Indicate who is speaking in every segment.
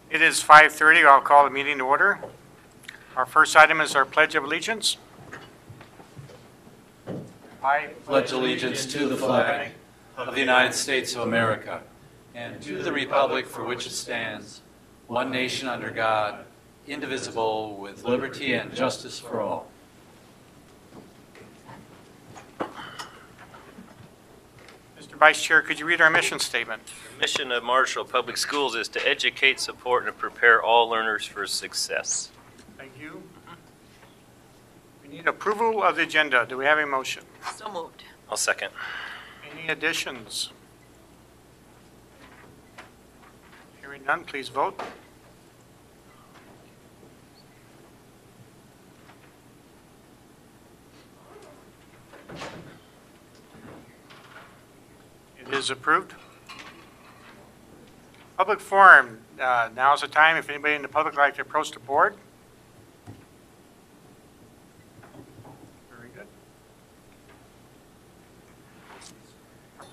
Speaker 1: It is 5:30. I'll call the meeting to order. Our first item is our Pledge of Allegiance. I
Speaker 2: pledge allegiance to the flag of the United States of America and to the republic for which it stands, one nation under God, indivisible, with liberty and justice for all.
Speaker 1: Mr. Vice Chair, could you read our mission statement?
Speaker 3: The mission of Marshall Public Schools is to educate, support, and prepare all learners for success.
Speaker 1: Thank you. We need approval of the agenda. Do we have a motion?
Speaker 4: So moved.
Speaker 3: I'll second.
Speaker 1: Any additions? Hearing none, please vote. It is approved. Public forum. Now is the time if anybody in the public would like to approach the board. Very good.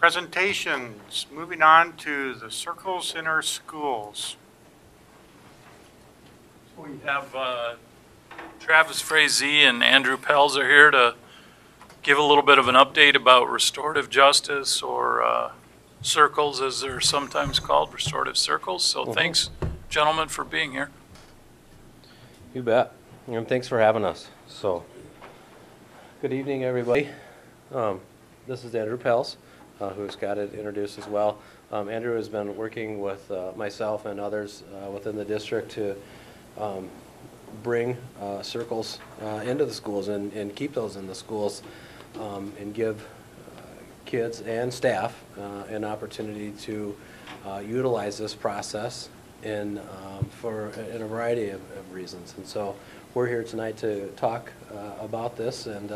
Speaker 1: Presentations. Moving on to the circles in our schools.
Speaker 5: We have Travis Frazee and Andrew Pels are here to give a little bit of an update about restorative justice, or circles as they're sometimes called, restorative circles. So thanks, gentlemen, for being here.
Speaker 6: You bet. And thanks for having us. So, good evening, everybody. This is Andrew Pels, who's got it introduced as well. Andrew has been working with myself and others within the district to bring circles into the schools and keep those in the schools and give kids and staff an opportunity to utilize this process in a variety of reasons. And so we're here tonight to talk about this. And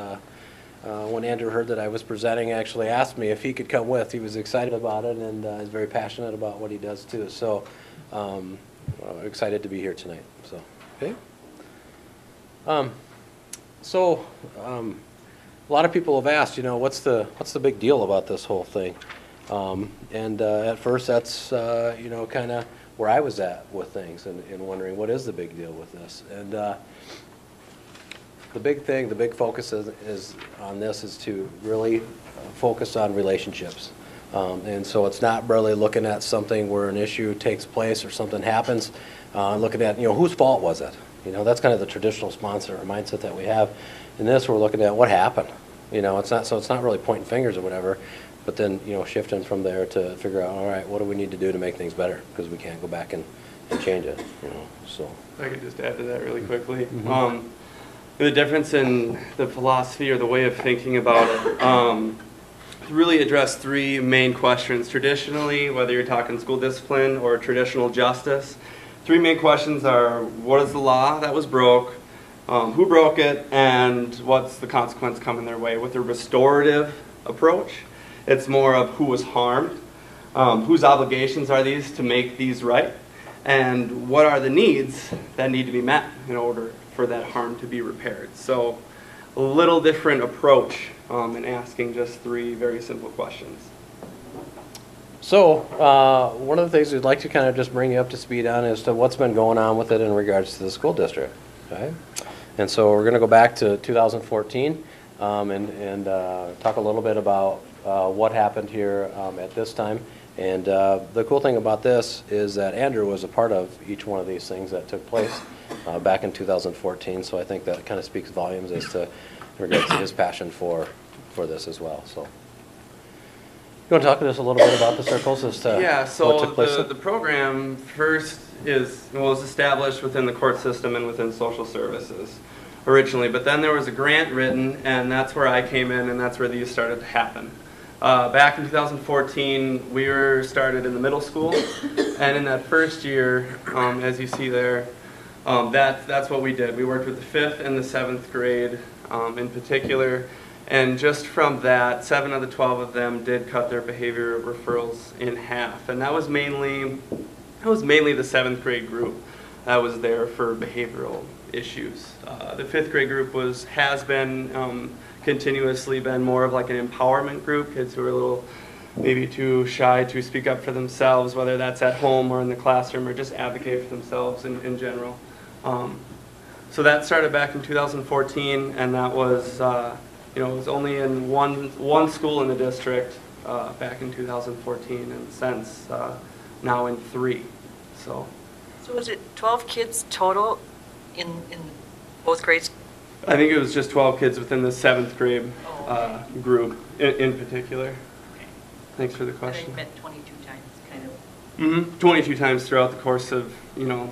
Speaker 6: when Andrew heard that I was presenting, actually asked me if he could come with. He was excited about it and is very passionate about what he does too. So excited to be here tonight. So okay. A lot of people have asked, what's the big deal about this whole thing? At first, that's kind of where I was at with things and wondering what is the big deal with this. And the big focus is on this is to really focus on relationships. And so it's not really looking at something where an issue takes place or something happens. Looking at whose fault was it? That's kind of the traditional sponsor or mindset that we have. In this, we're looking at what happened. It's not really pointing fingers or whatever, but then shifting from there to figure out, all right, what do we need to do to make things better, because we can't go back and change it. So
Speaker 7: I could just add to that really quickly. The difference in the philosophy or the way of thinking about it. To really address three main questions. Traditionally, whether you're talking school discipline or traditional justice, three main questions are: what is the law that was broke, who broke it, and what's the consequence coming their way. With a restorative approach, it's more of who was harmed, whose obligations are these to make these right, and what are the needs that need to be met in order for that harm to be repaired. So a little different approach in asking just three very simple questions.
Speaker 6: So one of the things we'd like to kind of just bring you up to speed on is to what's been going on with it in regards to the school district. Okay? And so we're going to go back to 2014 and talk a little bit about what happened here at this time. And the cool thing about this is that Andrew was a part of each one of these things that took place back in 2014. So I think that kind of speaks volumes as to in regards to his passion for this as well. So you want to talk to us a little bit about the circles as to what took place?
Speaker 7: The program first was established within the court system and within social services originally, but then there was a grant written, and that's where I came in, and that's where these started to happen. Back in 2014, we were started in the middle school, and in that first year, as you see there, that's what we did. We worked with the 5th and the 7th grade in particular, and just from that, 7 of the 12 of them did cut their behavior referrals in half, and that was mainly the 7th grade group that was there for behavioral issues. The 5th grade group has been continuously been more of like an empowerment group, kids who are a little maybe too shy to speak up for themselves, whether that's at home or in the classroom, or just advocate for themselves in general. So that started back in 2014, and that was, it was only in one school in the district back in 2014, and since now in 3. So
Speaker 4: was it 12 kids total in both grades?
Speaker 7: I think it was just 12 kids within the 7th grade group in particular.
Speaker 4: Okay.
Speaker 7: Thanks for the
Speaker 4: And
Speaker 7: question.
Speaker 4: I met 22 times, kind of.
Speaker 7: 22 times throughout the course of, I don't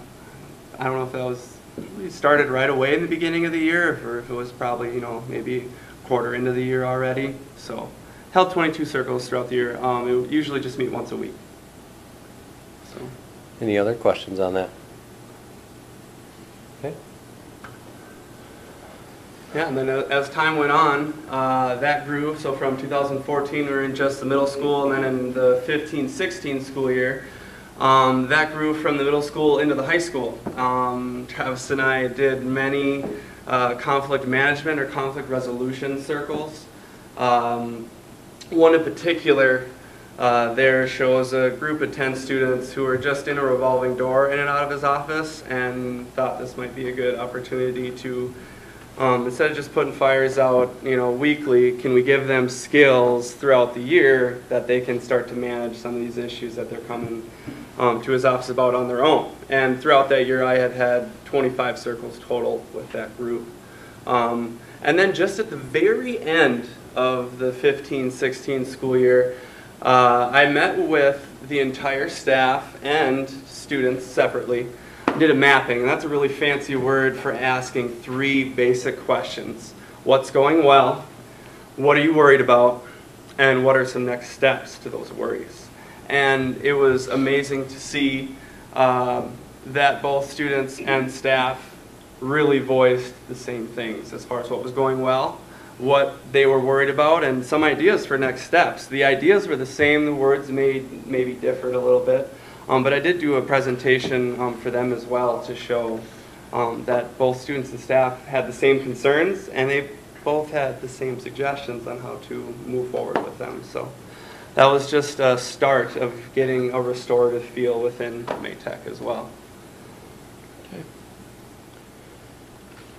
Speaker 7: know if that was, we started right away in the beginning of the year, or if it was probably, maybe a quarter into the year already. So held 22 circles throughout the year. It would usually just meet once a week. So.
Speaker 6: Any other questions on that? Okay.
Speaker 7: Yeah, and then as time went on, that grew. So from 2014, we were in just the middle school, and then in the 15-16 school year, that grew from the middle school into the high school. Travis and I did many conflict management or conflict resolution circles. One in particular there shows a group of 10 students who were just in a revolving door in and out of his office, and thought this might be a good opportunity to, instead of just putting fires out, weekly, can we give them skills throughout the year that they can start to manage some of these issues that they're coming to his office about on their own. And throughout that year, I had 25 circles total with that group. And then just at the very end of the 15-16 school year, I met with the entire staff and students separately, did a mapping, and that's a really fancy word for asking 3 basic questions. What's going well? What are you worried about? And what are some next steps to those worries? And it was amazing to see that both students and staff really voiced the same things as far as what was going well, what they were worried about, and some ideas for next steps. The ideas were the same, the words maybe differed a little bit, but I did do a presentation for them as well to show that both students and staff had the same concerns, and they both had the same suggestions on how to move forward with them. So that was just a start of getting a restorative feel within Maytech as well.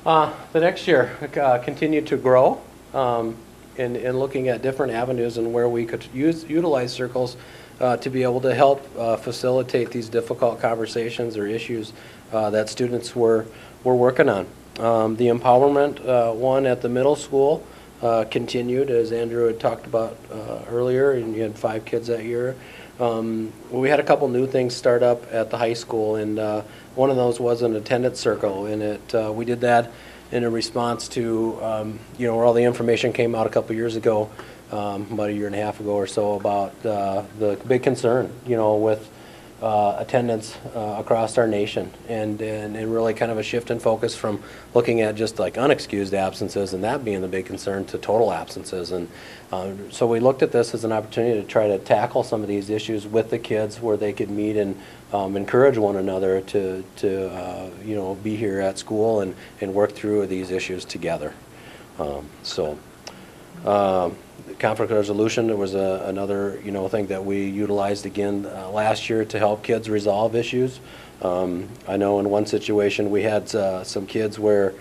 Speaker 6: The next year continued to grow in looking at different avenues and where we could utilize circles to be able to help facilitate these difficult conversations or issues that students were working on. The empowerment one at the middle school continued, as Andrew had talked about earlier, and you had 5 kids that year. We had a couple new things start up at the high school, and one of those was an attendance circle, and we did that in a response to where all the information came out a couple years ago, about a year and a half ago or so, about the big concern with attendance across our nation, and really kind of a shift in focus from looking at just like unexcused absences and that being the big concern to total absences. And so we looked at this as an opportunity to try to tackle some of these issues with the kids, where they could meet and encourage one another to be here at school and work through these issues together. Conflict resolution was another thing that we utilized again last year to help kids resolve issues. I know in one situation we had some kids where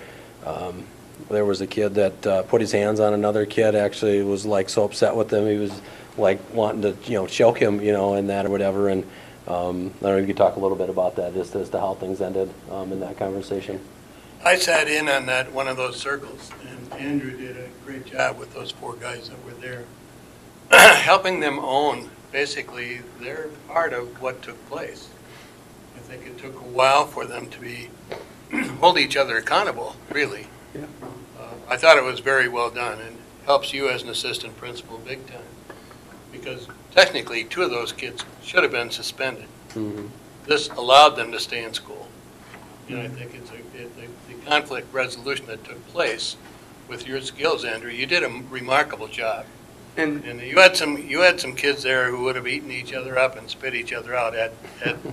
Speaker 6: there was a kid that put his hands on another kid. Actually was like so upset with him, he was like wanting to choke him and that or whatever. And I don't know if you could talk a little bit about that, just as to how things ended in that conversation.
Speaker 8: I sat in on that one of those circles, and Andrew did a great job with those 4 guys that were there, helping them own basically their part of what took place. I think it took a while for them to hold each other accountable, really.
Speaker 7: Yeah.
Speaker 8: I thought it was very well done, and helps you as an assistant principal big time, because technically 2 of those kids should have been suspended.
Speaker 6: Mm-hmm.
Speaker 8: This allowed them to stay in school. And I think the conflict resolution that took place with your skills, Andrew, you did a remarkable job. And you had some kids there who would have eaten each other up and spit each other out had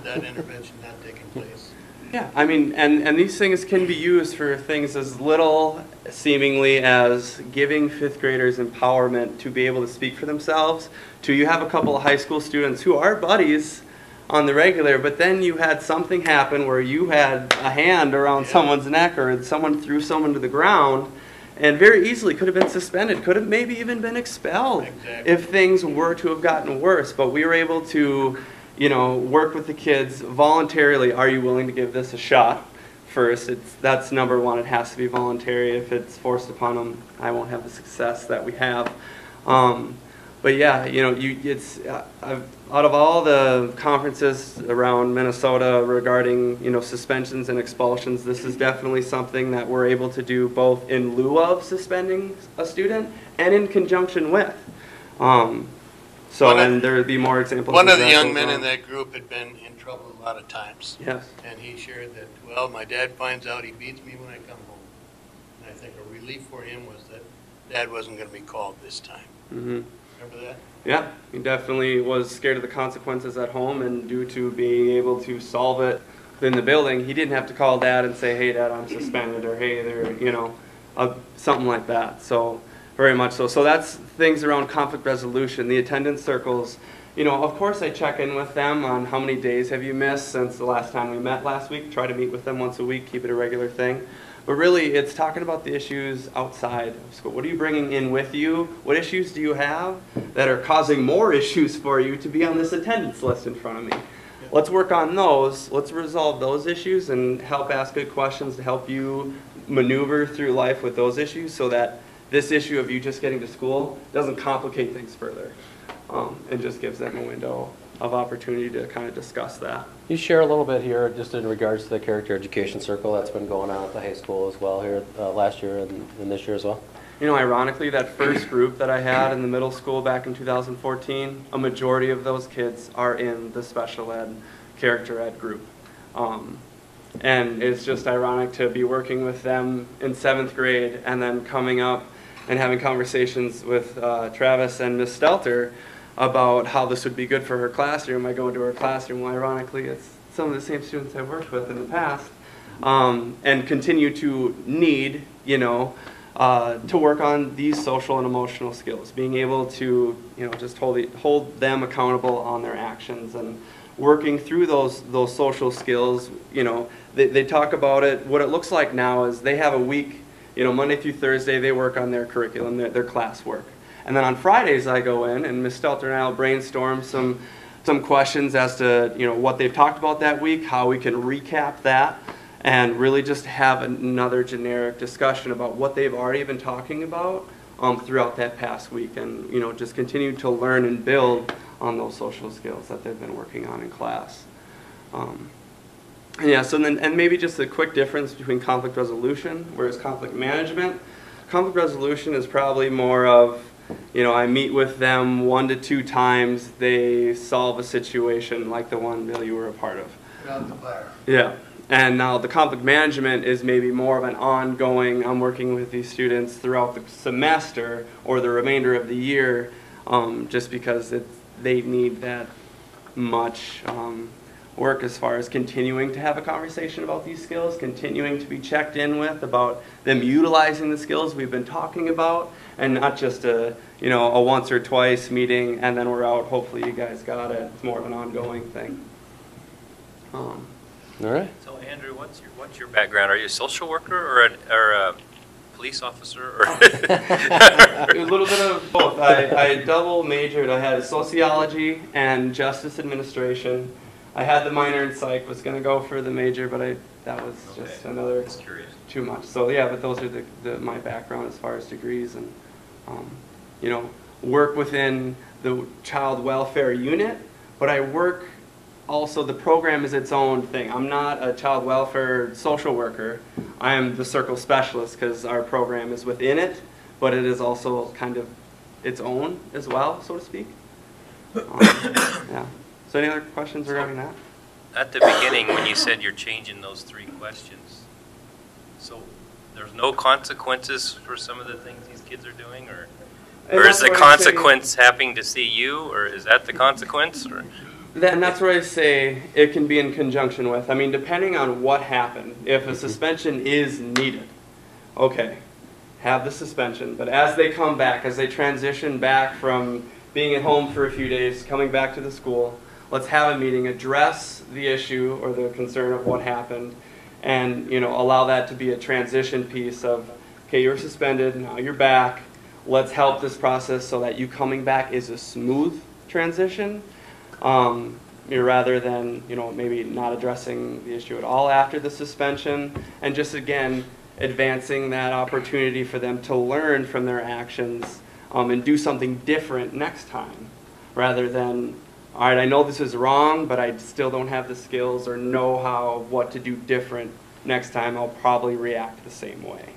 Speaker 8: that intervention not taken place.
Speaker 7: Yeah, I mean, and these things can be used for things as little, seemingly, as giving fifth graders empowerment to be able to speak for themselves, to you have a couple of high school students who are buddies on the regular, but then you had something happen where you had a hand around someone's neck or someone threw someone to the ground, and very easily could have been suspended, could have maybe even been expelled if things were to have gotten worse. But we were able to, you know, work with the kids voluntarily. Are you willing to give this a shot? First, that's number one. It has to be voluntary. If it's forced upon them, I won't have the success that we have. But yeah, you know, out of all the conferences around Minnesota regarding, you know, suspensions and expulsions, this is definitely something that we're able to do both in lieu of suspending a student and in conjunction with. And there would be more examples.
Speaker 8: One of the young men in that group had been in trouble a lot of times.
Speaker 7: Yes.
Speaker 8: And he shared that, well, my dad finds out he beats me when I come home. And I think a relief for him was that Dad wasn't going to be called this time.
Speaker 7: Mm-hmm.
Speaker 8: Remember that?
Speaker 7: Yeah, he definitely was scared of the consequences at home, and due to being able to solve it within the building, he didn't have to call Dad and say, hey, Dad, I'm suspended, or hey, there, you know, something like that. So very much so. So that's things around conflict resolution, the attendance circles. You know, of course I check in with them on how many days have you missed since the last time we met last week. Try to meet with them once a week, keep it a regular thing. But really, it's talking about the issues outside of school. What are you bringing in with you? What issues do you have that are causing more issues for you to be on this attendance list in front of me? Let's work on those. Let's resolve those issues and help ask good questions to help you maneuver through life with those issues so that this issue of you just getting to school doesn't complicate things further. And just gives them a window of opportunity to kind of discuss that.
Speaker 6: You share a little bit here just in regards to the character education circle that's been going on at the high school as well here last year and this year as well.
Speaker 7: You know, ironically, that first group that I had in the middle school back in 2014, a majority of those kids are in the special ed, character ed group. And it's just ironic to be working with them in 7th grade and then coming up and having conversations with Travis and Miss Stelter about how this would be good for her classroom. I go into her classroom, well, ironically, it's some of the same students I've worked with in the past, and continue to need, you know, to work on these social and emotional skills, being able to, you know, just hold them accountable on their actions and working through those social skills. You know, they talk about it. What it looks like now is they have a week, you know, Monday through Thursday, they work on their curriculum, their classwork. And then on Fridays I go in and Ms. Stelter and I will brainstorm some questions as to, you know, what they've talked about that week, how we can recap that, and really just have another generic discussion about what they've already been talking about throughout that past week, and, you know, just continue to learn and build on those social skills that they've been working on in class. Yeah, so then, and maybe just a quick difference between conflict resolution, whereas conflict management, conflict resolution is probably more of, you know, I meet with them 1 to 2 times, they solve a situation like the one that you were a part of.
Speaker 8: Around the fire.
Speaker 7: Yeah, and now the conflict management is maybe more of an ongoing, I'm working with these students throughout the semester or the remainder of the year, just because they need that much work as far as continuing to have a conversation about these skills, continuing to be checked in with about them utilizing the skills we've been talking about, and not just a once or twice meeting and then we're out, hopefully you guys got it. It's more of an ongoing thing.
Speaker 6: All right.
Speaker 3: So Andrew, what's your background? Are you a social worker or a police officer? Or
Speaker 7: A little bit of both. I double majored. I had sociology and justice administration. I had the minor in psych, was going to go for the major, but that was just another too much. So yeah, but those are my background as far as degrees, and you know, work within the child welfare unit, but I work also, the program is its own thing. I'm not a child welfare social worker. I am the circle specialist because our program is within it, but it is also kind of its own as well, so to speak. Yeah. So any other questions regarding that?
Speaker 3: at the beginning when you said you're changing those 3 questions, so there's no consequences for some of the things these kids are doing, or is the consequence having to see you, or is that the consequence? Or?
Speaker 7: And that's where I say it can be in conjunction with. I mean, depending on what happened, if a suspension is needed, okay, have the suspension. But as they come back, as they transition back from being at home for a few days, coming back to the school, let's have a meeting, address the issue or the concern of what happened, and allow that to be a transition piece of, okay, you're suspended, now you're back. Let's help this process so that you coming back is a smooth transition. Rather than maybe not addressing the issue at all after the suspension, and just again advancing that opportunity for them to learn from their actions and do something different next time, rather than, all right, I know this is wrong, but I still don't have the skills or know what to do different next time. I'll probably react the same way.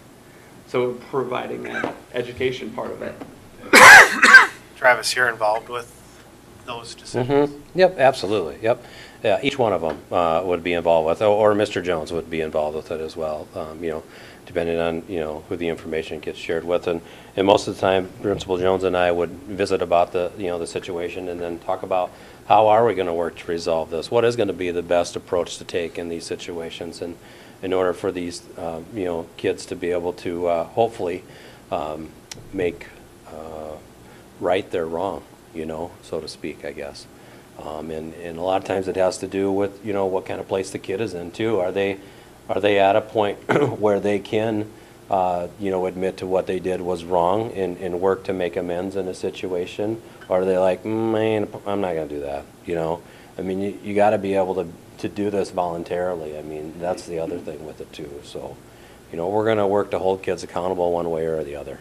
Speaker 7: So providing that education part of it.
Speaker 9: Travis, you're involved with those decisions?
Speaker 6: Yep, absolutely. Yep. Yeah, each one of them would be involved with, or Mr. Jones would be involved with it as well. Depending on who the information gets shared with, and most of the time, Principal Jones and I would visit about the the situation, and then talk about how are we going to work to resolve this. What is going to be the best approach to take in these situations, and in order for these kids to be able to hopefully make right their wrong. So to speak, I guess. And a lot of times it has to do with, what kind of place the kid is in too. Are they at a point where they can, admit to what they did was wrong and work to make amends in a situation? Or are they like, man, I'm not going to do that, I mean, you got to be able to do this voluntarily. I mean, that's the other thing with it too. So, we're going to work to hold kids accountable one way or the other.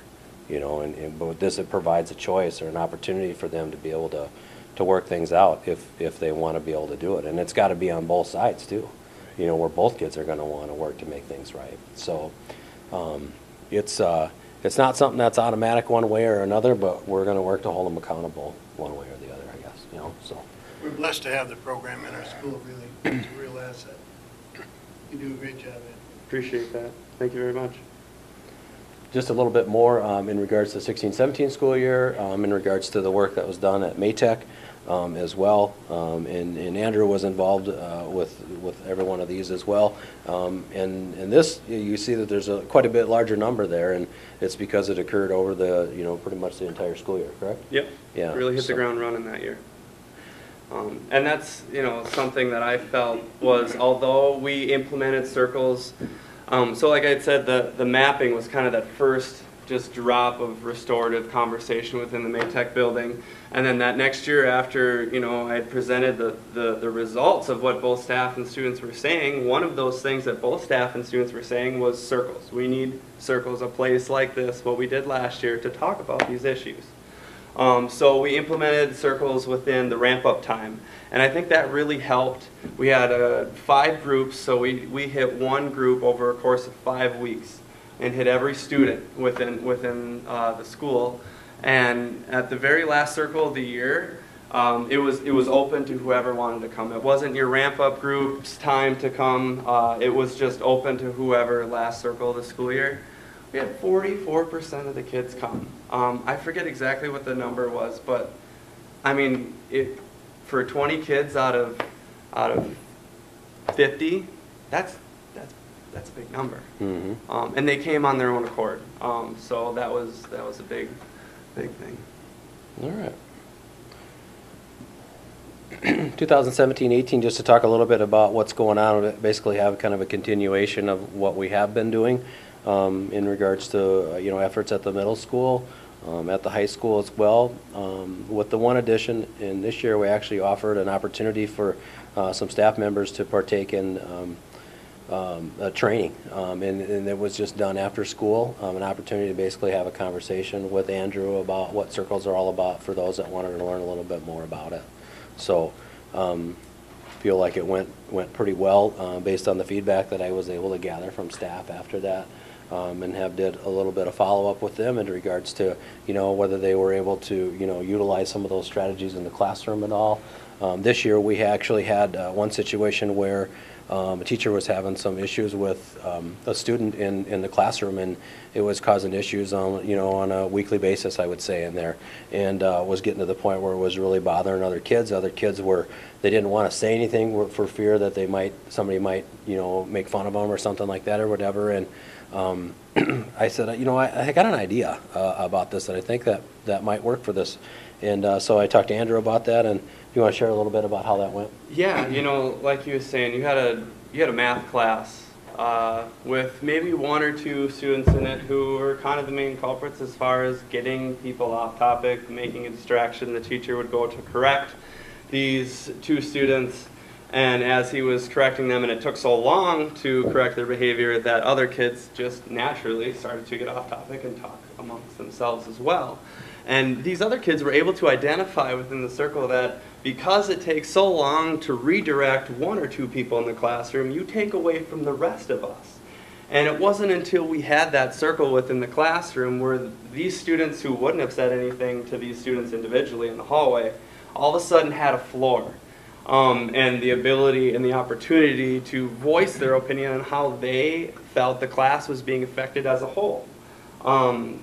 Speaker 6: But with this, it provides a choice or an opportunity for them to be able to work things out if they want to be able to do it. And it's got to be on both sides too, where both kids are going to want to work to make things right. So it's not something that's automatic one way or another, but we're going to work to hold them accountable one way or the other, I guess. So
Speaker 8: We're blessed to have the program in our school, really. It's a real asset. You do a great job, Ed.
Speaker 7: Appreciate that. Thank you very much.
Speaker 6: Just a little bit more in regards to the 16-17 school year, in regards to the work that was done at Maytech as well. And Andrew was involved with every one of these as well. And this, you see that there's quite a bit larger number there, and it's because it occurred over the, pretty much the entire school year, correct?
Speaker 7: Yep.
Speaker 6: Yeah.
Speaker 7: Really hit the ground running that year. And that's, something that I felt was, although we implemented circles, so like I said, the mapping was kind of that first just drop of restorative conversation within the Maytech building. And then that next year after, I had presented the results of what both staff and students were saying, one of those things that both staff and students were saying was circles. We need circles, a place like this, what we did last year, to talk about these issues. So we implemented circles within the ramp-up time, and I think that really helped. We had 5 groups, so we hit one group over a course of 5 weeks and hit every student within the school. And at the very last circle of the year, it was open to whoever wanted to come. It wasn't your ramp-up group's time to come. It was just open to whoever last circle of the school year. We had 44% of the kids come. I forget exactly what the number was, but I mean, for 20 kids out of 50, that's a big number. Mm-hmm. And they came on their own accord. So that was a big thing.
Speaker 6: All right. 2017-18, just to talk a little bit about what's going on, basically have kind of a continuation of what we have been doing. In regards to efforts at the middle school, at the high school as well. With the one addition, in this year we actually offered an opportunity for some staff members to partake in a training, and it was just done after school, an opportunity to basically have a conversation with Andrew about what circles are all about for those that wanted to learn a little bit more about it. So feel like it went pretty well based on the feedback that I was able to gather from staff after that. And did a little bit of follow-up with them in regards to, whether they were able to, utilize some of those strategies in the classroom and all. This year we actually had one situation where a teacher was having some issues with a student in the classroom, and it was causing issues on, on a weekly basis, I would say, in there, and was getting to the point where it was really bothering other kids. Other kids they didn't want to say anything for fear that somebody might, make fun of them or something like that or whatever. And I said, I got an idea about this, and I think that might work for this. And so I talked to Andrew about that, and you want to share a little bit about how that went?
Speaker 7: Yeah, like you were saying, you had a math class with maybe one or two students in it who were kind of the main culprits as far as getting people off topic, making a distraction. The teacher would go to correct these two students, and as he was correcting them, and it took so long to correct their behavior, that other kids just naturally started to get off topic and talk amongst themselves as well. And these other kids were able to identify within the circle that because it takes so long to redirect one or two people in the classroom, you take away from the rest of us. And it wasn't until we had that circle within the classroom where these students who wouldn't have said anything to these students individually in the hallway all of a sudden had a floor. And the ability and the opportunity to voice their opinion on how they felt the class was being affected as a whole. And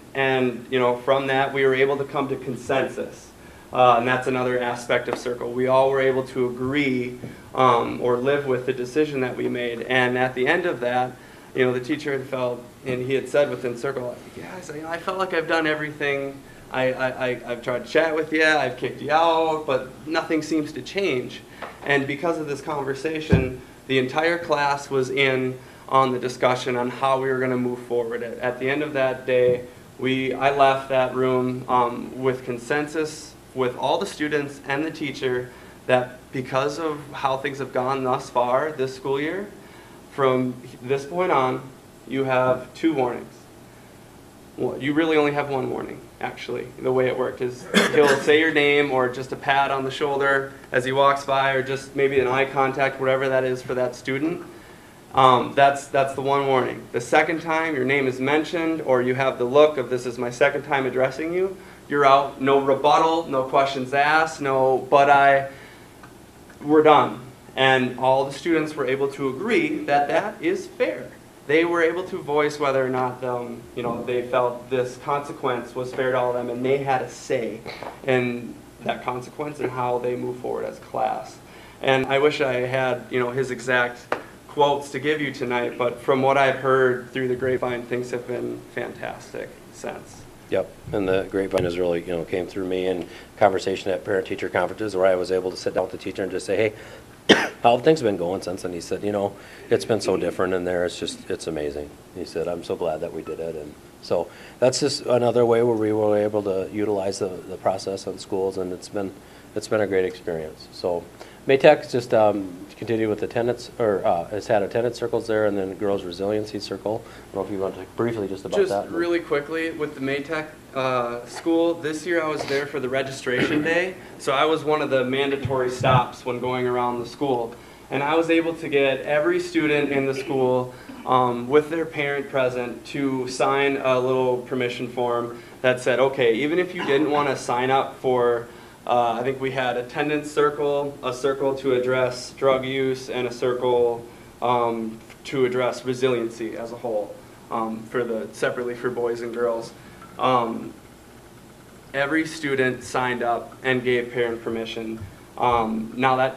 Speaker 7: from that we were able to come to consensus. And that's another aspect of circle. We all were able to agree or live with the decision that we made. And at the end of that, the teacher had felt, and he had said within circle, guys, I felt like I've done everything. I've tried to chat with you, I've kicked you out, but nothing seems to change. And because of this conversation, the entire class was in on the discussion on how we were going to move forward. At the end of that day, I left that room with consensus with all the students and the teacher that because of how things have gone thus far this school year, from this point on, you have 2 warnings. Well, you really only have 1 warning, actually. The way it worked is he'll say your name or just a pat on the shoulder as he walks by, or just maybe an eye contact, whatever that is for that student. That's the 1 warning. The second time your name is mentioned or you have the look of this is my second time addressing you, you're out. No rebuttal, no questions asked, no we're done. And all the students were able to agree that that is fair. They were able to voice whether or not they felt this consequence was fair to all of them, and they had a say in that consequence and how they move forward as a class. And I wish I had his exact quotes to give you tonight, but from what I've heard through the grapevine, things have been fantastic since.
Speaker 6: Yep, and the grapevine has really came through me in conversation at parent-teacher conferences where I was able to sit down with the teacher and just say, hey, how have things been going since? And he said, it's been so different in there. It's amazing. He said, I'm so glad that we did it. And so that's just another way where we were able to utilize the process in schools, and it's been a great experience. So Maytech just continued with attendance, or has had attendance circles there, and then girls resiliency circle. I don't know if you want to briefly just about that.
Speaker 7: Just really quickly with the Maytech school, this year I was there for the registration day, so I was one of the mandatory stops when going around the school. And I was able to get every student in the school with their parent present to sign a little permission form that said, okay, even if you didn't want to sign up for I think we had attendance circle, a circle to address drug use, and a circle to address resiliency as a whole, separately for boys and girls. Every student signed up and gave parent permission. Now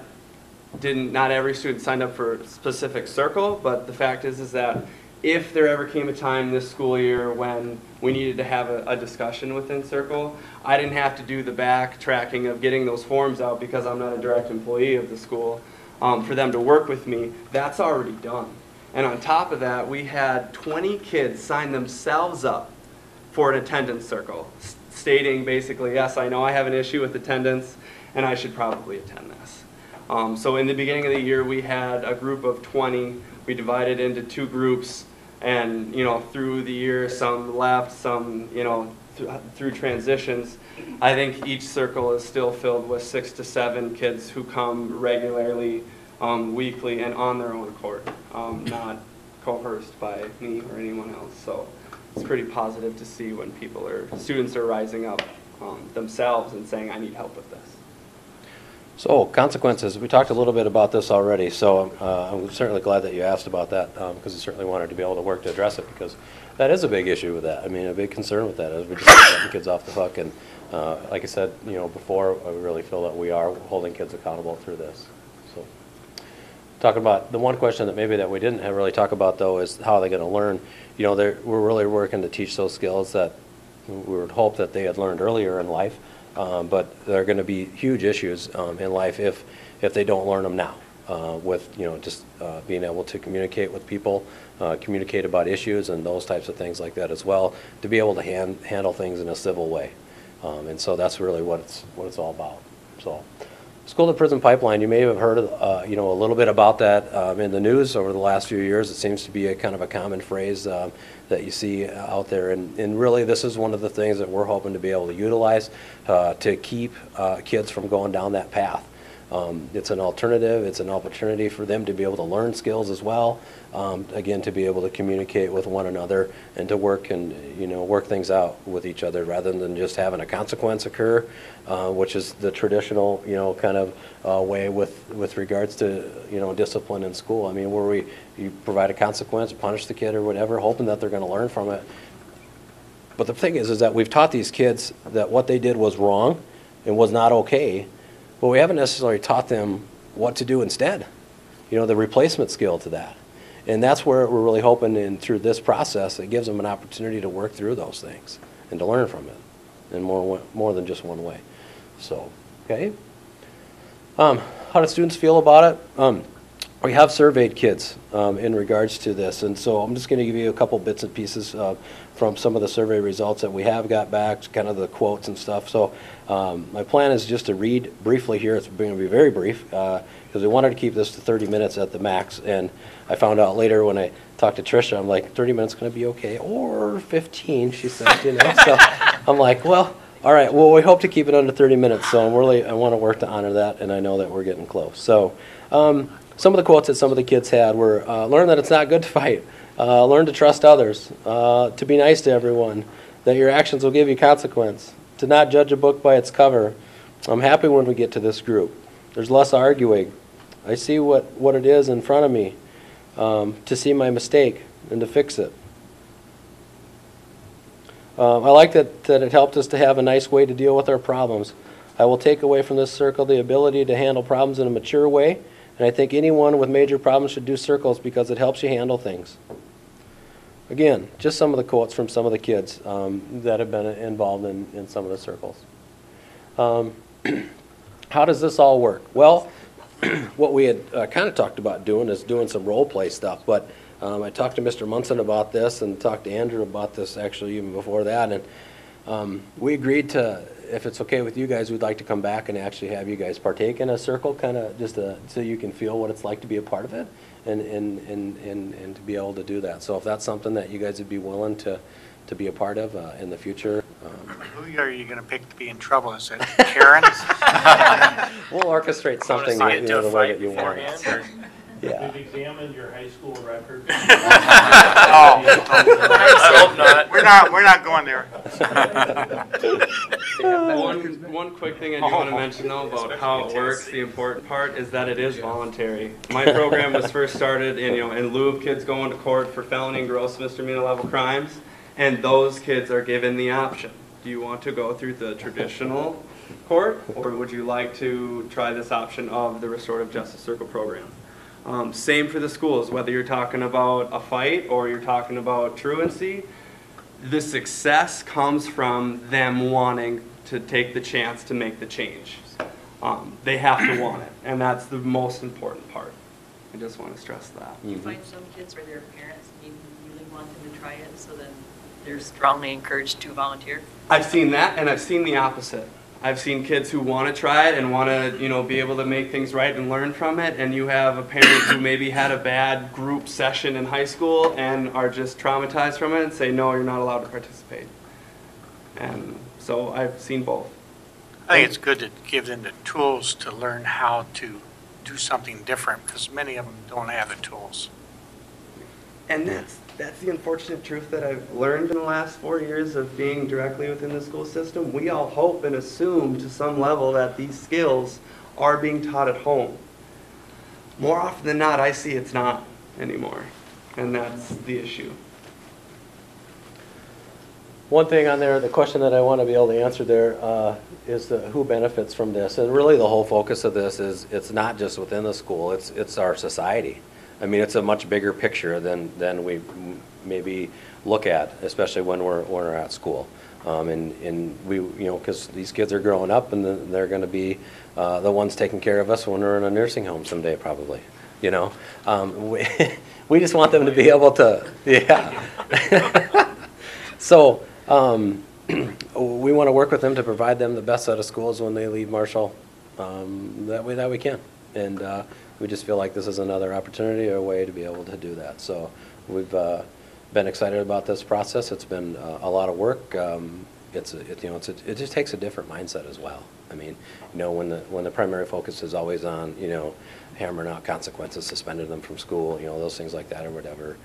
Speaker 7: not every student signed up for a specific circle, but the fact is that if there ever came a time this school year when we needed to have a discussion within Circle, I didn't have to do the backtracking of getting those forms out because I'm not a direct employee of the school for them to work with me. That's already done. And on top of that, we had 20 kids sign themselves up for an attendance circle, stating basically, yes, I know I have an issue with attendance and I should probably attend this. So in the beginning of the year, we had a group of 20. We divided into 2 groups, and through the year, some left, some through transitions. I think each circle is still filled with 6 to 7 kids who come regularly, weekly, and on their own accord, not coerced by me or anyone else. So it's pretty positive to see when students are rising up themselves and saying, I need help with this.
Speaker 6: So consequences, we talked a little bit about this already, so I'm certainly glad that you asked about that, because I certainly wanted to be able to work to address it, because that is a big issue with that. I mean, a big concern with that is we're just letting kids off the hook, and like I said, before, I really feel that we are holding kids accountable through this. So, talking about the one question that maybe that we didn't really talk about though is how they're going to learn. We're really working to teach those skills that we would hope that they had learned earlier in life. But there are going to be huge issues in life if they don't learn them now. With just being able to communicate with people, communicate about issues and those types of things like that as well, to be able to handle things in a civil way, and so that's really what it's all about. So, school to prison pipeline. You may have heard a little bit about that in the news over the last few years. It seems to be a kind of a common phrase that you see out there, and really this is one of the things that we're hoping to be able to utilize to keep kids from going down that path. It's an alternative, it's an opportunity for them to be able to learn skills as well, again, to be able to communicate with one another and to work and work things out with each other rather than just having a consequence occur, which is the traditional kind of way with regards to discipline in school. I mean, where you provide a consequence, punish the kid or whatever, hoping that they're going to learn from it. But the thing is that we've taught these kids that what they did was wrong and was not okay, but we haven't necessarily taught them what to do instead, the replacement skill to that. And that's where we're really hoping, and through this process, it gives them an opportunity to work through those things and to learn from it in more than just one way. So, okay. How do students feel about it? We have surveyed kids in regards to this, and so I'm just going to give you a couple bits and pieces from some of the survey results that we have got back, kind of the quotes and stuff. So my plan is just to read briefly here. It's going to be very brief because we wanted to keep this to 30 minutes at the max, and I found out later when I talked to Tricia, I'm like, 30 minutes going to be okay, or 15, she said, So I'm like, well, all right, well, we hope to keep it under 30 minutes, so I want to work to honor that, and I know that we're getting close. So some of the quotes that some of the kids had were, learn that it's not good to fight, learn to trust others, to be nice to everyone, that your actions will give you consequence, to not judge a book by its cover. I'm happy when we get to this group. There's less arguing. I see what it is in front of me, to see my mistake and to fix it. I like that it helped us to have a nice way to deal with our problems. I will take away from this circle the ability to handle problems in a mature way, and I think anyone with major problems should do circles because it helps you handle things. Again, just some of the quotes from some of the kids that have been involved in some of the circles. How does this all work? Well, what we had kind of talked about doing is doing some role play stuff, but I talked to Mr. Munson about this and talked to Andrew about this actually even before that, and we agreed to, if it's okay with you guys, we'd like to come back and actually have you guys partake in a circle, kind of just so you can feel what it's like to be a part of it and to be able to do that. So if that's something that you guys would be willing to be a part of in the future.
Speaker 1: Who are you going to pick to be in trouble? Is it Karen?
Speaker 6: We'll orchestrate something the way that you want. Yeah.
Speaker 10: We've examined your high school record.
Speaker 1: I hope not. We're not going there.
Speaker 7: One quick thing I do want to mention though about how it works. The important part is that it is voluntary. My program was first started in lieu of kids going to court for felony and gross misdemeanor level crimes, and those kids are given the option. Do you want to go through the traditional court, or would you like to try this option of the Restorative Justice Circle program? Same for the schools, whether you're talking about a fight or you're talking about truancy, the success comes from them wanting to take the chance to make the change. They have to want it, and that's the most important part. I just want to stress that.
Speaker 4: You find some kids where their parents really want them to try it, so then they're strongly encouraged to volunteer?
Speaker 7: I've seen that, and I've seen the opposite. I've seen kids who want to try it and want to, be able to make things right and learn from it, and you have a parent who maybe had a bad group session in high school and are just traumatized from it and say, no, you're not allowed to participate. And so I've seen both.
Speaker 1: I think it's good to give them the tools to learn how to do something different, because many of them don't have the tools.
Speaker 7: And that's the unfortunate truth that I've learned in the last 4 years of being directly within the school system. We all hope and assume to some level that these skills are being taught at home. More often than not, I see it's not anymore, and that's the issue.
Speaker 6: One thing on there, the question that I want to be able to answer there is who benefits from this. And really the whole focus of this is it's not just within the school, it's our society. I mean, it's a much bigger picture than we maybe look at, especially when we're at school. And we, because these kids are growing up and they're going to be the ones taking care of us when we're in a nursing home someday, probably. We just want them to be able to, yeah. So we want to work with them to provide them the best set of schools when they leave Marshall that we can. And we just feel like this is another opportunity or a way to be able to do that. So we've been excited about this process. It's been a lot of work. It just takes a different mindset as well. I mean, when the primary focus is always on, hammering out consequences, suspending them from school, those things like that or whatever,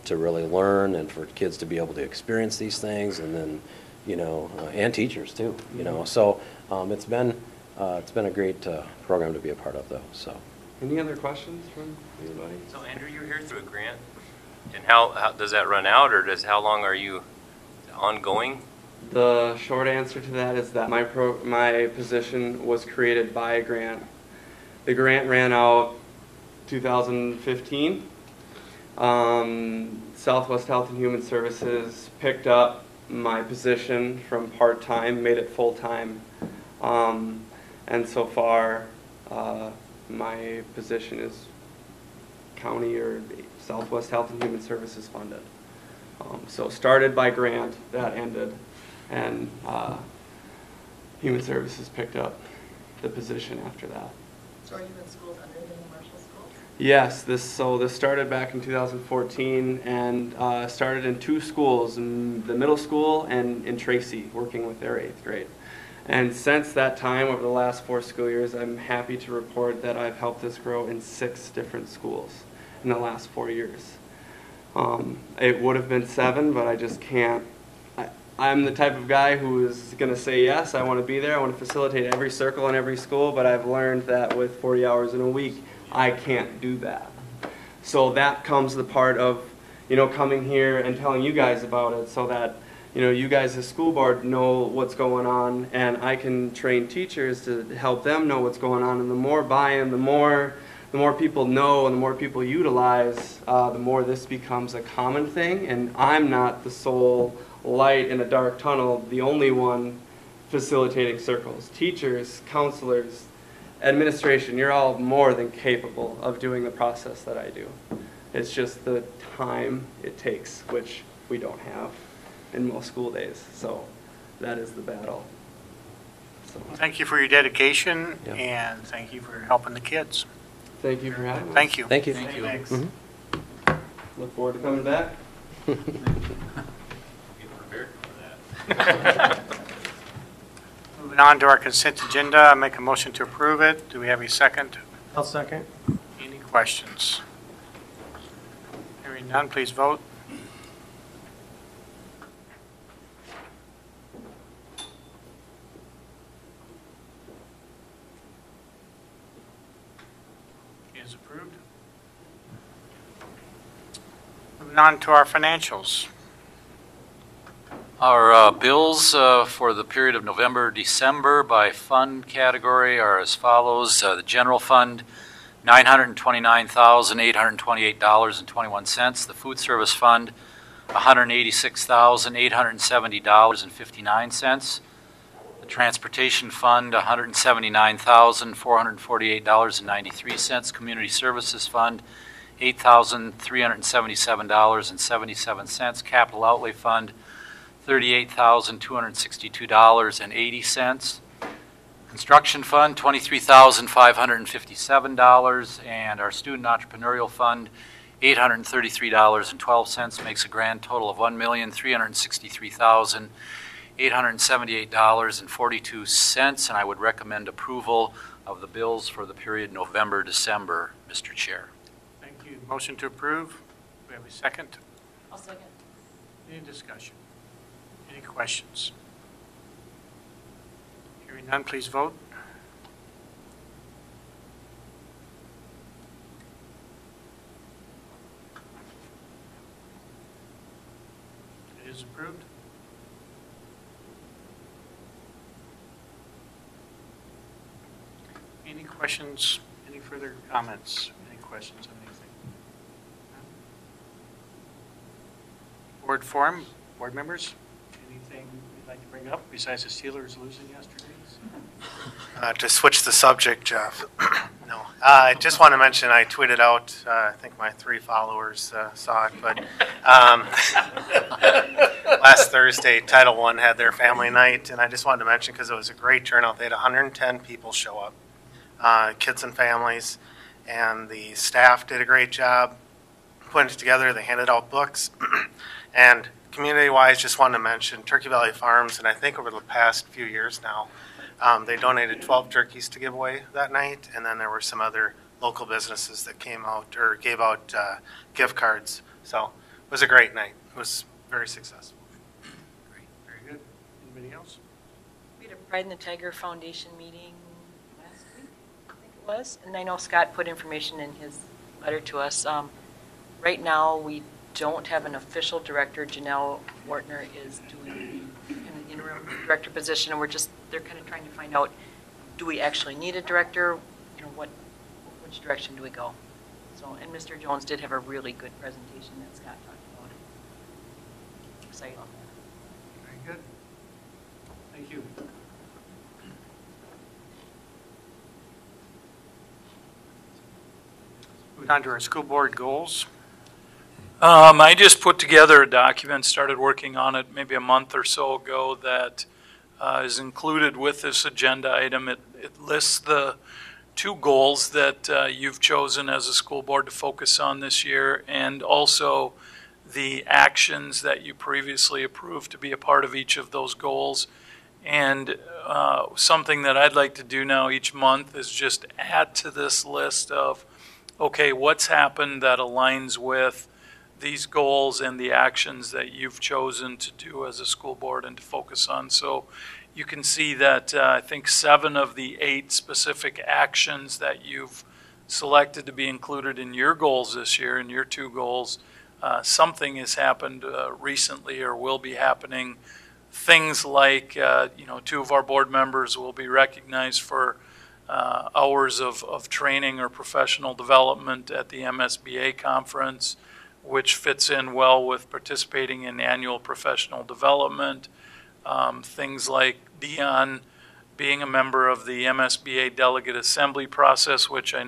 Speaker 6: to really learn and for kids to be able to experience these things, and then, and teachers too, So it's been a great program to be a part of, though. So.
Speaker 7: Any other questions from anybody?
Speaker 3: So Andrew, you're here through a grant, and how does that run out, or how long are you ongoing?
Speaker 7: The short answer to that is that my position was created by a grant. The grant ran out 2015. Southwest Health and Human Services picked up my position from part-time, made it full-time, and so far my position is county or Southwest Health and Human Services funded. So started by grant, that ended, and Human Services picked up the position after that.
Speaker 4: So are you in schools other than the Marshall schools?
Speaker 7: Yes, this started back in 2014 and started in 2 schools, in the middle school and in Tracy, working with their 8th grade. And since that time, over the last 4 school years, I'm happy to report that I've helped this grow in 6 different schools in the last 4 years. It would have been 7, but I just can't. I'm the type of guy who is going to say yes, I want to be there, I want to facilitate every circle in every school, but I've learned that with 40 hours in a week, I can't do that. So that comes the part of, coming here and telling you guys about it so that, you guys as school board know what's going on, and I can train teachers to help them know what's going on. And the more buy-in, the more people know and the more people utilize, the more this becomes a common thing. And I'm not the sole light in a dark tunnel, the only one facilitating circles. Teachers, counselors, administration, you're all more than capable of doing the process that I do. It's just the time it takes, which we don't have in most school days. So that is the battle. So.
Speaker 1: Thank you for your dedication, and thank you for helping the kids.
Speaker 7: Thank you for having me.
Speaker 1: Thank you.
Speaker 6: Thank you.
Speaker 3: Thank you.
Speaker 1: Thanks.
Speaker 6: Mm-hmm.
Speaker 7: Look forward to coming back.
Speaker 3: Get prepared for that.
Speaker 1: Moving on to our consent agenda, I make a motion to approve it. Do we have a second?
Speaker 9: I'll second.
Speaker 1: Any questions? Hearing none, please vote. It is approved. Moving on to our financials.
Speaker 2: Our bills for the period of November, December by fund category are as follows. The general fund, $929,828.21. The food service fund, $186,870.59. The transportation fund, $179,448.93. Community services fund, $8,377.77. Capital outlay fund, $38,262.80. Construction fund, $23,557, and our student entrepreneurial fund, $833.12, makes a grand total of $1,363,878.42, and I would recommend approval of the bills for the period November, December, Mr. Chair.
Speaker 1: Thank you. Motion to approve. Do we have a second?
Speaker 4: I'll second.
Speaker 1: Any discussion? Any questions? Hearing none, please vote. is approved. Any questions, any further comments, any questions on anything? Board forum, board members, anything you'd like to bring up besides the Steelers losing yesterday?
Speaker 9: To switch the subject, Jeff. No. I just want to mention I tweeted out, I think my 3 followers saw it, but last Thursday, Title I had their family night, and I just wanted to mention because it was a great turnout. They had 110 people show up, kids and families, and the staff did a great job putting it together. They handed out books. And community-wise, just wanted to mention Turkey Valley Farms, and I think over the past few years now, they donated 12 turkeys to give away that night, and then there were some other local businesses that came out or gave out gift cards. So it was a great night. It was very successful.
Speaker 1: Great, very good. Anybody else?
Speaker 4: We had a Pride in the Tiger Foundation meeting last week, I think it was, and I know Scott put information in his letter to us. Right now, we don't have an official director. Janelle Wartner is doing the interim director position, and they're kind of trying to find out, do we actually need a director? You know, which direction do we go? So, and Mr. Jones did have a really good presentation that Scott talked about. Excited on that.
Speaker 1: Very good. Thank you. Moving on to our school board goals.
Speaker 5: I just put together a document, started working on it maybe a month or so ago, that is included with this agenda item. It lists the 2 goals that you've chosen as a school board to focus on this year, and also the actions that you previously approved to be a part of each of those goals. And something that I'd like to do now each month is just add to this list of, okay, what's happened that aligns with these goals and the actions that you've chosen to do as a school board and to focus on. So you can see that I think 7 of the 8 specific actions that you've selected to be included in your goals this year, in your 2 goals, something has happened recently or will be happening. Things like, 2 of our board members will be recognized for hours of training or professional development at the MSBA conference, which fits in well with participating in annual professional development. Things like Dion being a member of the MSBA delegate assembly process, which I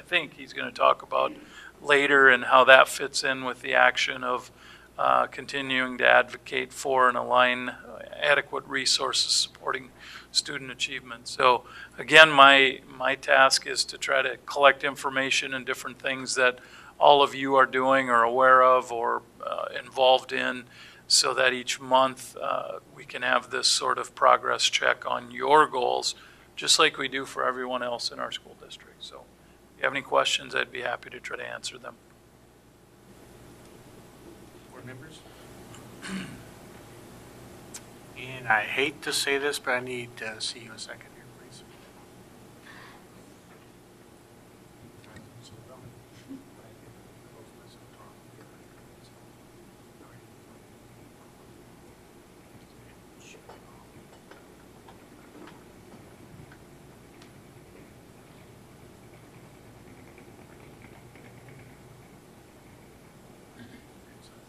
Speaker 5: think he's going to talk about later, and how that fits in with the action of continuing to advocate for and align adequate resources supporting student achievement. So again, my task is to try to collect information and different things that all of you are doing or aware of or involved in, so that each month we can have this sort of progress check on your goals, just like we do for everyone else in our school district. So if you have any questions, I'd be happy to try to answer them.
Speaker 1: Board members? And I hate to say this, but I need to see you a second here, please.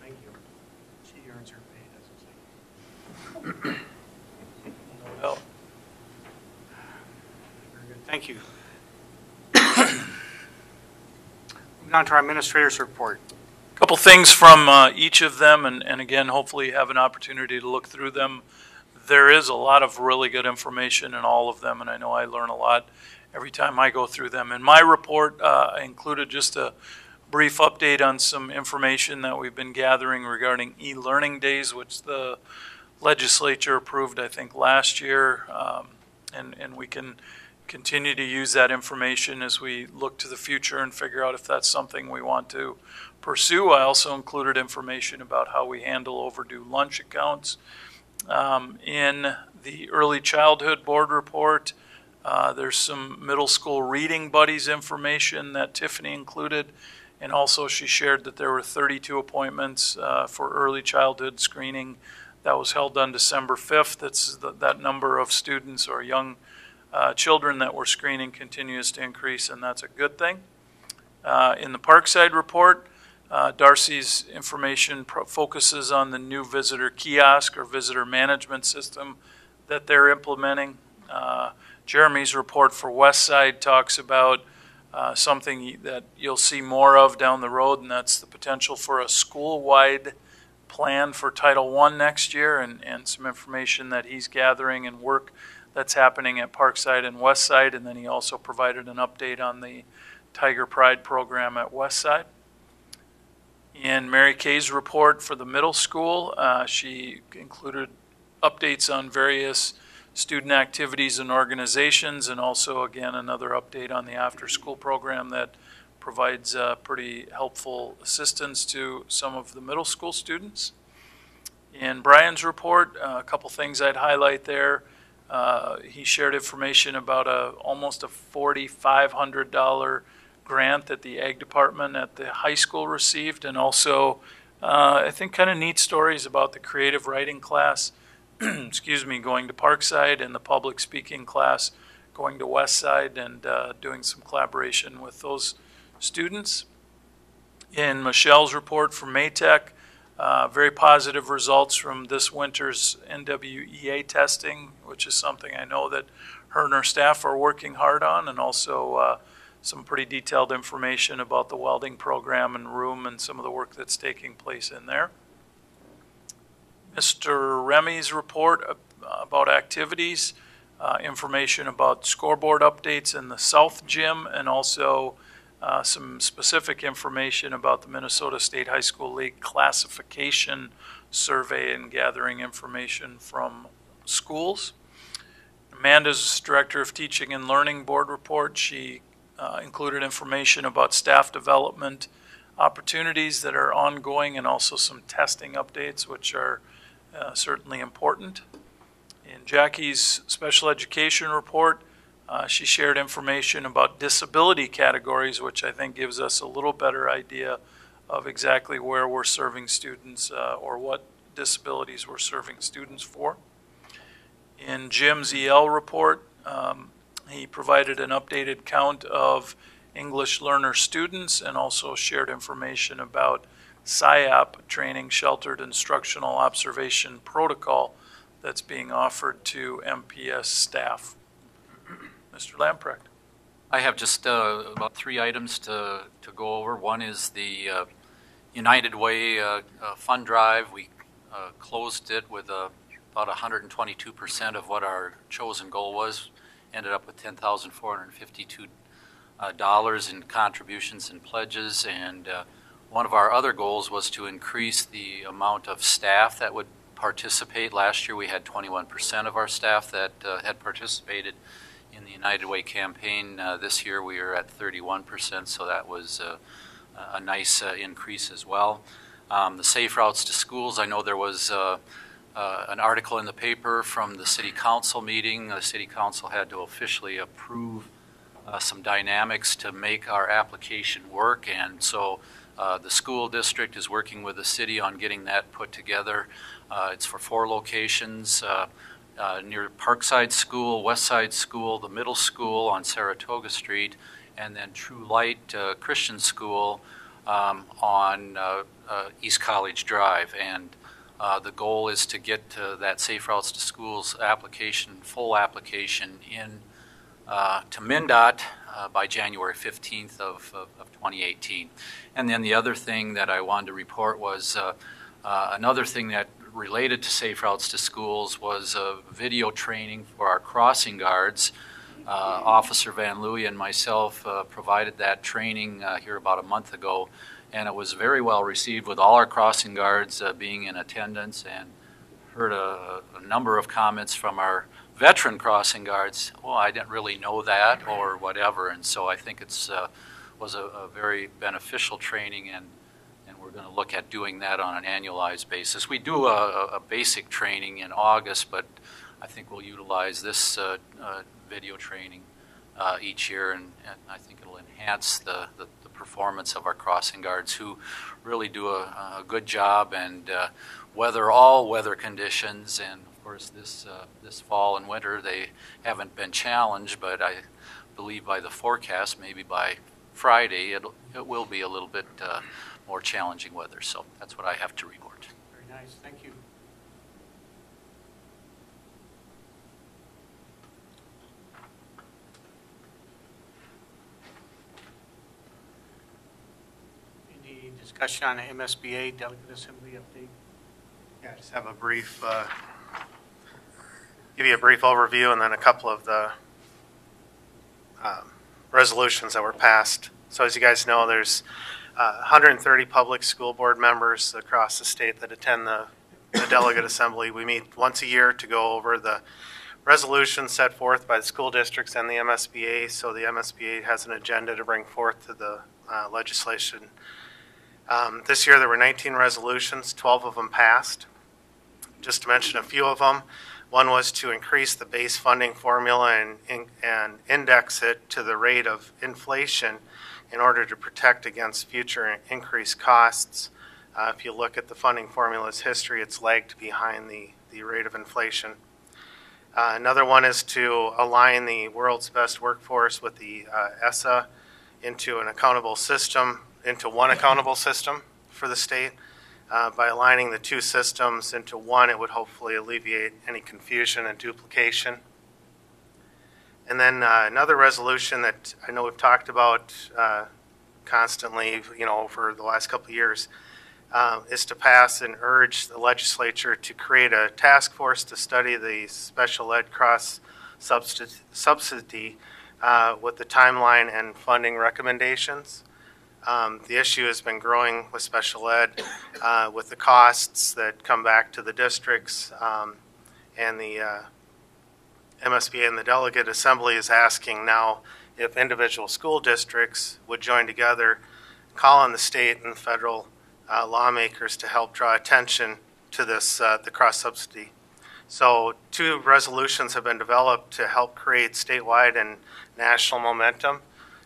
Speaker 1: Thank you. She earns her pay, doesn't she?
Speaker 5: Well,
Speaker 1: Very good. Thank you. Moving on to our administrator's report.
Speaker 5: a couple things from each of them, and again, hopefully you have an opportunity to look through them. There is a lot of really good information in all of them, and I know I learn a lot every time I go through them. In my report, I included just a brief update on some information that we've been gathering regarding e-learning days, which the legislature approved, I think, last year, and we can continue to use that information as we look to the future and figure out if that's something we want to pursue. I also included information about how we handle overdue lunch accounts. In the early childhood board report, there's some middle school reading buddies information that Tiffany included And also she shared that there were 32 appointments for early childhood screening that was held on December 5th. That number of students or young children that we're screening continues to increase, and that's a good thing. In the Parkside report, Darcy's information focuses on the new visitor kiosk or visitor management system that they're implementing. Jeremy's report for Westside talks about something that you'll see more of down the road, and that's the potential for a school-wide plan for Title I next year, and some information that he's gathering and work that's happening at Parkside and Westside. And then he also provided an update on the Tiger Pride program at Westside. In Mary Kay's report for the middle school, she included updates on various student activities and organizations, and also, again, another update on the after-school program that provides pretty helpful assistance to some of the middle school students. In Brian's report, a couple things I'd highlight there. He shared information about almost a $4,500 grant that the Ag Department at the high school received, and also I think kind of neat stories about the creative writing class excuse me, going to Parkside, and the public speaking class going to Westside, and doing some collaboration with those students. In Michelle's report from Maytech, very positive results from this winter's NWEA testing, which is something I know that her and her staff are working hard on, and also some pretty detailed information about the welding program and room and some of the work that's taking place in there. Mr. Remy's report about activities, information about scoreboard updates in the South Gym, and also some specific information about the Minnesota State High School League classification survey and gathering information from schools. Amanda's Director of Teaching and Learning Board report, she included information about staff development opportunities that are ongoing, and also some testing updates, which are certainly important. In Jackie's special education report, she shared information about disability categories, which I think gives us a little better idea of exactly where we're serving students or what disabilities we're serving students for. In Jim's EL report, he provided an updated count of English learner students, and also shared information about SIOP training, Sheltered Instructional Observation Protocol, that's being offered to MPS staff. Mr. Lamprecht.
Speaker 2: I have just about 3 items to go over. One is the United Way fund drive. We closed it with about 122% of what our chosen goal was. Ended up with $10,452 in contributions and pledges, and one of our other goals was to increase the amount of staff that would participate. Last year we had 21% of our staff that had participated in the United Way campaign. This year we are at 31%, so that was a nice increase as well. The Safe Routes to Schools, I know there was an article in the paper from the City Council meeting. The City Council had to officially approve some dynamics to make our application work, and so the school district is working with the city on getting that put together. It's for 4 locations, near Parkside School, Westside School, the middle school on Saratoga Street, and then True Light Christian School on East College Drive. And the goal is to get that Safe Routes to Schools application, full application, in to MnDOT by January 15th of 2018. And then the other thing that I wanted to report was another thing that related to Safe Routes to Schools was video training for our crossing guards. Officer Van Louie and myself provided that training here about a month ago, and it was very well received, with all our crossing guards being in attendance, and heard a number of comments from our veteran crossing guards. Well, I didn't really know that, or whatever, and so I think it's was a very beneficial training, and we're going to look at doing that on an annualized basis. We do a basic training in August, but I think we'll utilize this video training each year, and I think it'll enhance the performance of our crossing guards, who really do a good job and weather all weather conditions. And of course, this fall and winter they haven't been challenged, but I believe by the forecast, maybe by Friday, it will be a little bit more challenging weather. So that's what I have to report.
Speaker 1: Very nice, thank you. Any discussion on the MSBA Delegate Assembly update?
Speaker 9: Yeah, just have a brief, give you a brief overview and then a couple of the resolutions that were passed. So as you guys know, there's 130 public school board members across the state that attend the Delegate Assembly. We meet once a year to go over the resolutions set forth by the school districts and the MSBA. So the MSBA has an agenda to bring forth to the legislation. This year there were 19 resolutions, 12 of them passed. Just to mention a few of them, one was to increase the base funding formula and index it to the rate of inflation in order to protect against future increased costs. If you look at the funding formula's history, it's lagged behind the rate of inflation. Another one is to align the world's best workforce with the ESSA into one accountable system for the state. By aligning the two systems into one, it would hopefully alleviate any confusion and duplication. And then another resolution that I know we've talked about constantly, for the last couple of years, is to pass and urge the legislature to create a task force to study the special ed cross subsidy with the timeline and funding recommendations. The issue has been growing with special ed, with the costs that come back to the districts, and the MSBA and the Delegate Assembly is asking now if individual school districts would join together, call on the state and federal lawmakers to help draw attention to this, the cross-subsidy. So 2 resolutions have been developed to help create statewide and national momentum,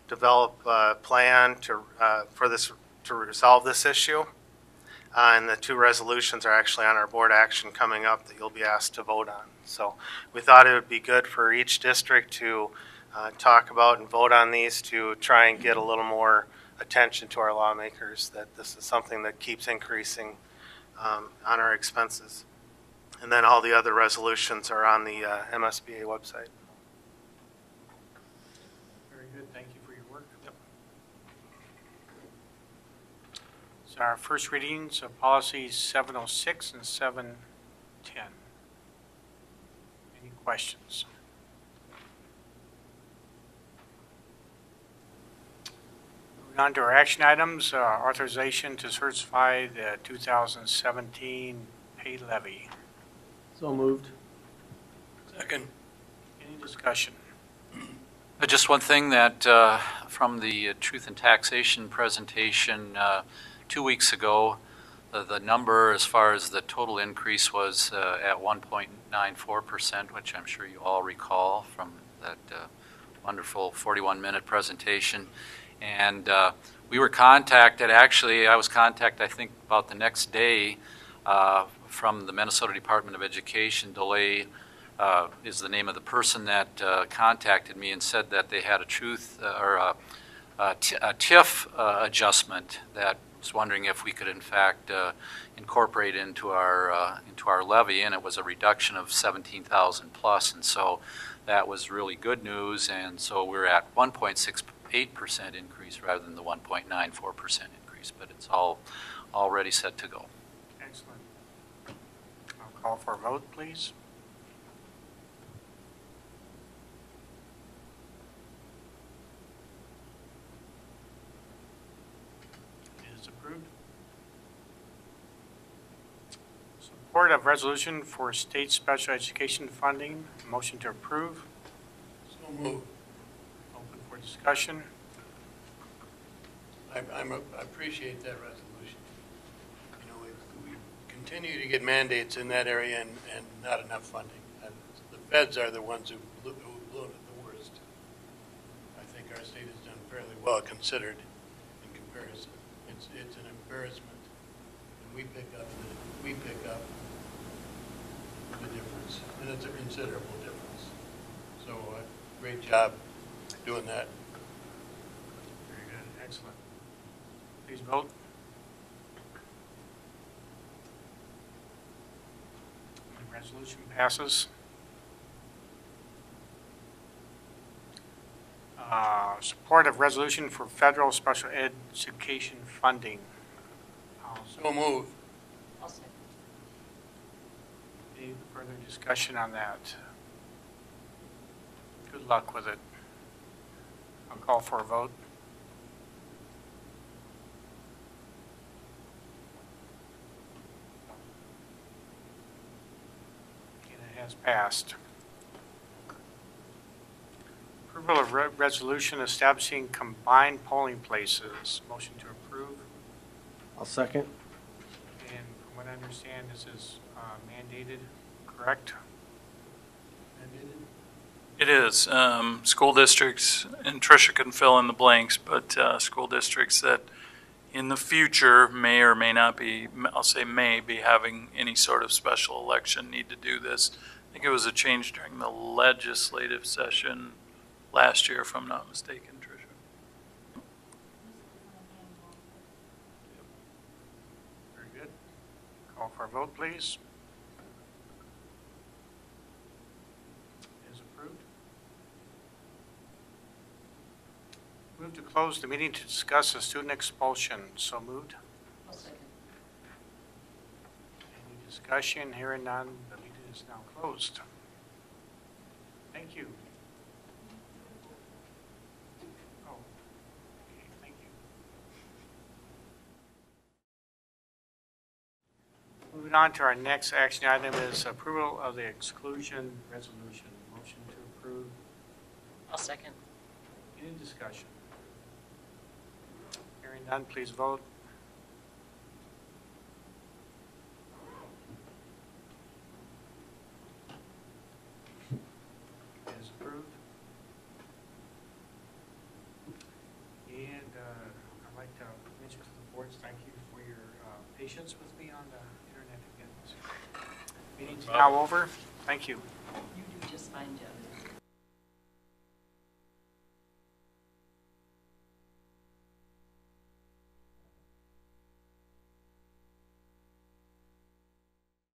Speaker 9: develop a plan to resolve this issue. And the 2 resolutions are actually on our board action coming up that you'll be asked to vote on. So we thought it would be good for each district to talk about and vote on these to try and get a little more attention to our lawmakers that this is something that keeps increasing on our expenses. And then all the other resolutions are on the MSBA website.
Speaker 1: Very good, thank you for your work. Yep. So our first readings of policies 706 and 710. Any questions? Moving on to our action items, authorization to certify the 2017 pay levy.
Speaker 10: So moved.
Speaker 8: Second.
Speaker 1: Any discussion?
Speaker 2: Just one thing that from the Truth in Taxation presentation 2 weeks ago, the number as far as the total increase was at 1.94%, which I'm sure you all recall from that wonderful 41-minute presentation. And we were contacted, actually I was contacted I think about the next day from the Minnesota Department of Education. DeLay is the name of the person that contacted me and said that they had a truth or a TIF adjustment that was wondering if we could in fact incorporate into our levy, and it was a reduction of 17,000 plus, and so that was really good news. And so we're at 1.68% increase rather than the 1.94% increase, but it's all already set to go.
Speaker 1: Excellent. I'll call for a vote, please. It is approved. Support of resolution for state special education funding. Motion to approve.
Speaker 8: So moved.
Speaker 1: Open for discussion.
Speaker 8: I appreciate that resolution. We continue to get mandates in that area and not enough funding. And the feds are the ones who blew it the worst. I think our state has done fairly well considered in comparison. It's an embarrassment. And we pick up the difference, and it's a considerable difference. So, great job doing that.
Speaker 1: Very good, excellent. Please vote. The resolution passes. Support of resolution for federal special education funding.
Speaker 8: So move.
Speaker 4: I'll second.
Speaker 1: Any further discussion on that? Good luck with it. I'll call for a vote. And it has passed. Approval of resolution establishing combined polling places. Motion to approve.
Speaker 11: I'll second.
Speaker 1: And from what I understand, this is mandated, correct?
Speaker 5: It is. School districts, and Tricia can fill in the blanks, but school districts that in the future may or may not be, I'll say may be having any sort of special election need to do this. I think it was a change during the legislative session last year, if I'm not mistaken, Tricia.
Speaker 1: Very good. Call for a vote, please. Is approved. Move to close the meeting to discuss a student expulsion. So moved.
Speaker 4: I'll second.
Speaker 1: Any discussion? Hearing none, the meeting is now closed. Thank you. Oh, okay, thank you. Moving on to our next action item is approval of the exclusion resolution. Motion to approve.
Speaker 4: I'll second.
Speaker 1: Any discussion? Hearing none, please vote. It is approved. And I'd like to mention to the boards, thank you for your patience with me on the internet again. Meeting's now over. Thank you.
Speaker 4: You do just fine, Jeff.